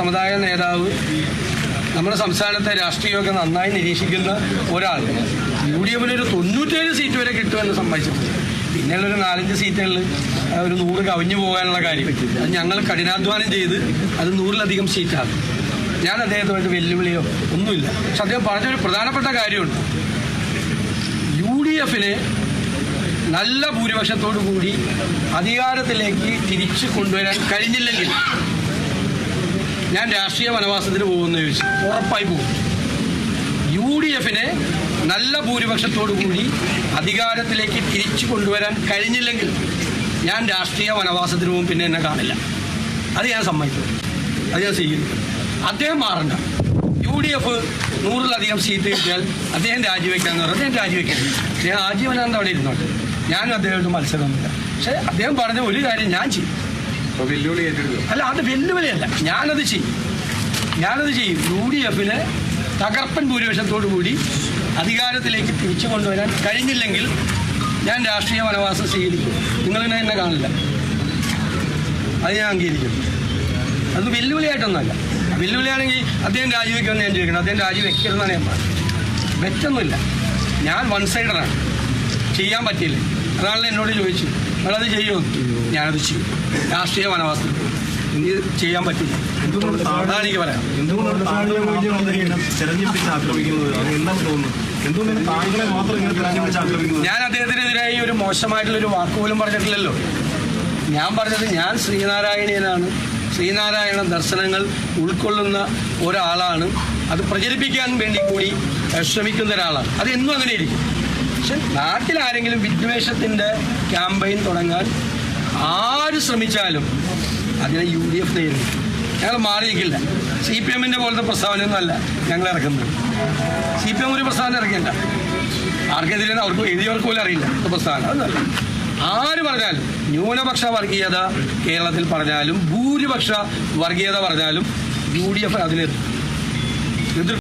സമുദായ നേതാവ് നമ്മുടെ സംസ്ഥാനത്തെ രാഷ്ട്രീയമൊക്കെ നന്നായി നിരീക്ഷിക്കുന്ന ഒരാൾ UDFിന് ഒരു 97 സീറ്റ് വരെ കിട്ടുമെന്ന് സമ്മതിച്ചിട്ടുണ്ട്. പിന്നെയുള്ളൊരു 4-5 സീറ്റുകളിൽ ഒരു 100 കവിഞ്ഞു പോകാനുള്ള കാര്യം അത് ഞങ്ങൾ കഠിനാധ്വാനം ചെയ്ത് അത് 100-ലധികം സീറ്റാണ്. ഞാൻ അദ്ദേഹത്തുമായിട്ട് വെല്ലുവിളിയോ ഒന്നുമില്ല. പക്ഷെ അദ്ദേഹം പറഞ്ഞൊരു പ്രധാനപ്പെട്ട കാര്യമുണ്ട്. UDFിനെ നല്ല ഭൂരിപക്ഷത്തോടു കൂടി അധികാരത്തിലേക്ക് തിരിച്ചു കൊണ്ടുവരാൻ കഴിഞ്ഞില്ലെങ്കിൽ ഞാൻ രാഷ്ട്രീയ വനവാസത്തിന് പോകുമെന്ന് ചോദിച്ചു. ഉറപ്പായി പോകും. UDFിനെ നല്ല ഭൂരിപക്ഷത്തോടു കൂടി അധികാരത്തിലേക്ക് തിരിച്ചു കൊണ്ടുവരാൻ കഴിഞ്ഞില്ലെങ്കിൽ ഞാൻ രാഷ്ട്രീയ വനവാസത്തിന് പോകും. പിന്നെ എന്നെ കാണില്ല. അത് ഞാൻ സമ്മതിക്കും. അത് ഞാൻ സ്വീകരിക്കും. അദ്ദേഹം മാറണ്ട. UDF 100-ലധികം സീറ്റ് കിട്ടിയാൽ അദ്ദേഹം രാജിവെക്കാന്ന് പറഞ്ഞാൽ അദ്ദേഹം രാജിവെക്കണം. അദ്ദേഹം ആജീവനാന്ത അവിടെ ഇരുന്നോട്ടെ. ഞാനും അദ്ദേഹമായിട്ട് മത്സരമൊന്നുമില്ല. പക്ഷെ അദ്ദേഹം പറഞ്ഞ ഒരു കാര്യം ഞാൻ ചെയ്യും. അല്ല, അത് വെല്ലുവിളിയല്ല. ഞാനത് ചെയ്യും. UDFിനെ തകർപ്പൻ ഭൂരിപക്ഷത്തോടു കൂടി അധികാരത്തിലേക്ക് തിരിച്ചു കൊണ്ടുവരാൻ കഴിഞ്ഞില്ലെങ്കിൽ ഞാൻ രാഷ്ട്രീയ വനവാസം സ്വീകരിക്കും. നിങ്ങളിനെ എന്നെ കാണില്ല. അത് ഞാൻ അംഗീകരിക്കും. അത് വെല്ലുവിളിയായിട്ടൊന്നുമല്ല. വെല്ലുവിളിയാണെങ്കിൽ അദ്ദേഹം രാജിവെക്കുമെന്ന് ഞാൻ ചോദിക്കണം. അദ്ദേഹം രാജിവെക്കരുതെന്നാണ് ഞാൻ പറഞ്ഞത്. വെറ്റൊന്നുമില്ല. ഞാൻ വൺ സൈഡറാണ്. ചെയ്യാൻ പറ്റിയില്ല. അതാണല്ലോ എന്നോട് ചോദിച്ചു, നിങ്ങളത് ചെയ്യുമോ? ഞാനത് ചെയ്യും. രാഷ്ട്രീയ വനവാസത്തിൽ എനിക്ക് ചെയ്യാൻ പറ്റില്ല. അതാണ് എനിക്ക് പറയാം. ഞാൻ അദ്ദേഹത്തിനെതിരായി ഒരു മോശമായിട്ടുള്ളൊരു വാക്കുപോലും പറഞ്ഞിട്ടില്ലല്ലോ. ഞാൻ പറഞ്ഞത് ഞാൻ ശ്രീനാരായണീയനാണ്. ശ്രീനാരായണ ദർശനങ്ങൾ ഉൾക്കൊള്ളുന്ന ഒരാളാണ്. അത് പ്രചരിപ്പിക്കാൻ വേണ്ടി കൂടി ശ്രമിക്കുന്ന ഒരാളാണ്. അത് എന്നും അങ്ങനെ ഇരിക്കും. പക്ഷെ നാട്ടിലാരെങ്കിലും വിദ്വേഷത്തിൻ്റെ ക്യാമ്പയിൻ തുടങ്ങാൻ ആര് ശ്രമിച്ചാലും അതിനെ UDF നേരിടും. ഞങ്ങൾ മാറിയിരിക്കില്ല. CPMൻ്റെ പോലത്തെ പ്രസ്താവനയൊന്നുമല്ല ഞങ്ങൾ ഇറക്കുന്നത്. CPM ഒരു പ്രസ്താവന ഇറക്കിയല്ല. ആർക്കെതിരെ അവർക്ക് എഴുതിയവർക്ക് പോലും അറിയില്ല പ്രസ്താവന. അതല്ല, ആര് പറഞ്ഞാലും ന്യൂനപക്ഷ വർഗീയത കേരളത്തിൽ പറഞ്ഞാലും ഭൂരിപക്ഷ വർഗീയത പറഞ്ഞാലും UDF അതിനെതിർ